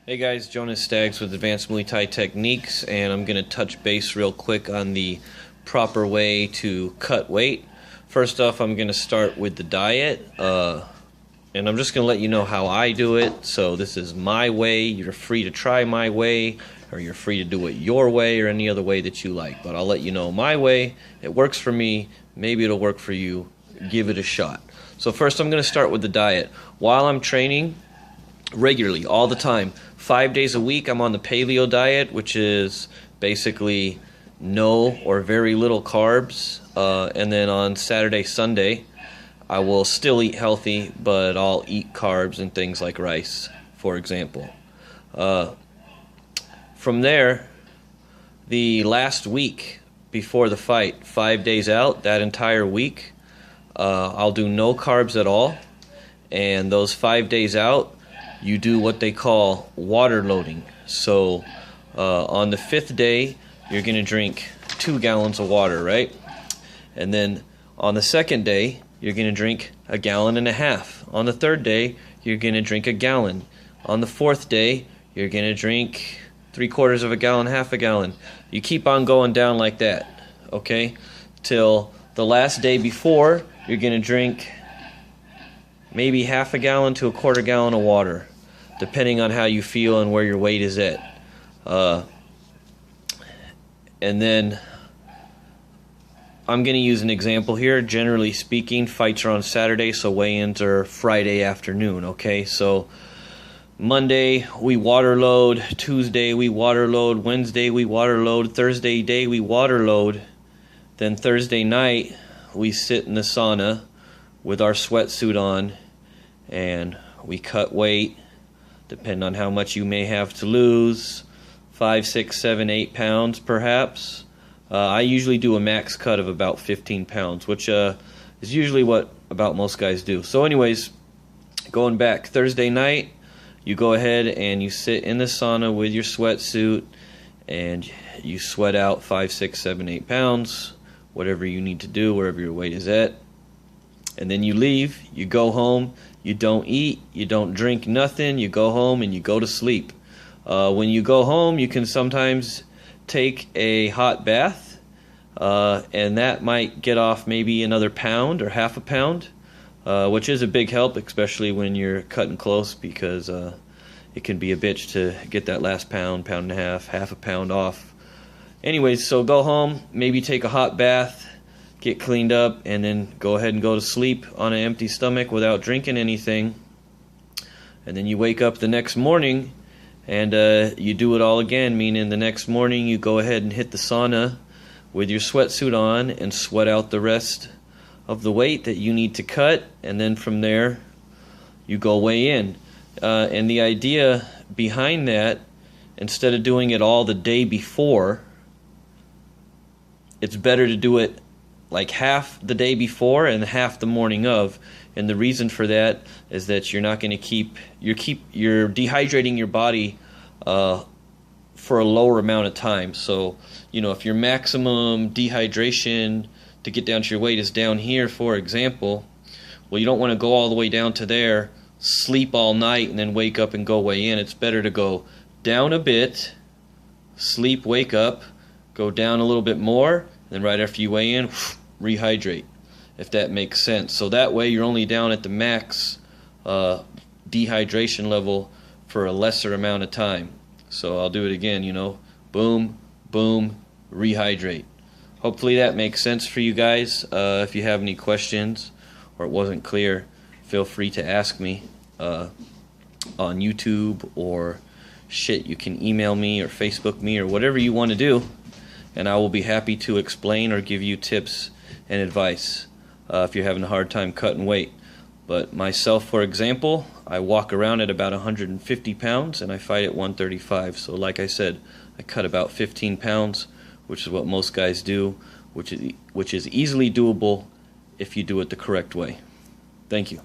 Hey guys, Jonas Staggs with Advanced Muay Thai Techniques, and I'm going to touch base real quick on the proper way to cut weight. First off, I'm going to start with the diet, and I'm just going to let you know how I do it. So this is my way. You're free to try my way, or you're free to do it your way or any other way that you like. But I'll let you know my way. It works for me. Maybe it'll work for you. Give it a shot. So first I'm going to start with the diet. While I'm training, regularly, all the time, 5 days a week, I'm on the paleo diet, which is basically no or very little carbs, and then on Saturday, Sunday, I will still eat healthy, but I'll eat carbs and things like rice, for example. From there, the last week before the fight, 5 days out, that entire week, I'll do no carbs at all, and those 5 days out, you do what they call water loading. So on the 5th day, you're going to drink 2 gallons of water, right? And then on the 2nd day, you're going to drink 1.5 gallons. On the 3rd day, you're going to drink 1 gallon. On the 4th day, you're going to drink 3/4 gallon, 1/2 gallon. You keep on going down like that, okay? Till the last day before, you're going to drink maybe 1/2 gallon to 1/4 gallon of water, depending on how you feel and where your weight is at. And then I'm going to use an example here. Generally speaking, fights are on Saturday, so weigh-ins are Friday afternoon, okay? So Monday we water load, Tuesday we water load, Wednesday we water load, Thursday day we water load, then Thursday night we sit in the sauna with our sweatsuit on and we cut weight, depending on how much you may have to lose, 5, 6, 7, 8 pounds perhaps. I usually do a max cut of about 15 pounds, which is usually what about most guys do. So anyways, going back, Thursday night, you go ahead and you sit in the sauna with your sweatsuit and you sweat out 5, 6, 7, 8 pounds, whatever you need to do, wherever your weight is at. And then you leave, you go home, you don't eat, you don't drink nothing, you go home and you go to sleep. When you go home, you can sometimes take a hot bath, and that might get off maybe another pound or 1/2 pound, which is a big help, especially when you're cutting close, because it can be a bitch to get that last pound, pound and a half, 1/2 pound off. Anyways, so go home, maybe take a hot bath, get cleaned up, and then go ahead and go to sleep on an empty stomach without drinking anything. And then you wake up the next morning and you do it all again, meaning the next morning you go ahead and hit the sauna with your sweatsuit on and sweat out the rest of the weight that you need to cut, and then from there you go weigh in. And the idea behind that, instead of doing it all the day before, it's better to do it like half the day before and half the morning of. And the reason for that is that you're not going to you're dehydrating your body for a lower amount of time. So, you know, if your maximum dehydration to get down to your weight is down here, for example, well, you don't want to go all the way down to there, sleep all night, and then wake up and go weigh in. It's better to go down a bit, sleep, wake up, go down a little bit more, then right after you weigh in, rehydrate, if that makes sense. So that way you're only down at the max dehydration level for a lesser amount of time. So I'll do it again, you know, boom, boom, rehydrate. Hopefully that makes sense for you guys. If you have any questions or it wasn't clear, feel free to ask me on YouTube, or shit, you can email me or Facebook me or whatever you want to do, and I will be happy to explain or give you tips and advice if you're having a hard time cutting weight. But myself, for example, I walk around at about 150 pounds and I fight at 135. So like I said, I cut about 15 pounds, which is what most guys do, which is easily doable if you do it the correct way. Thank you.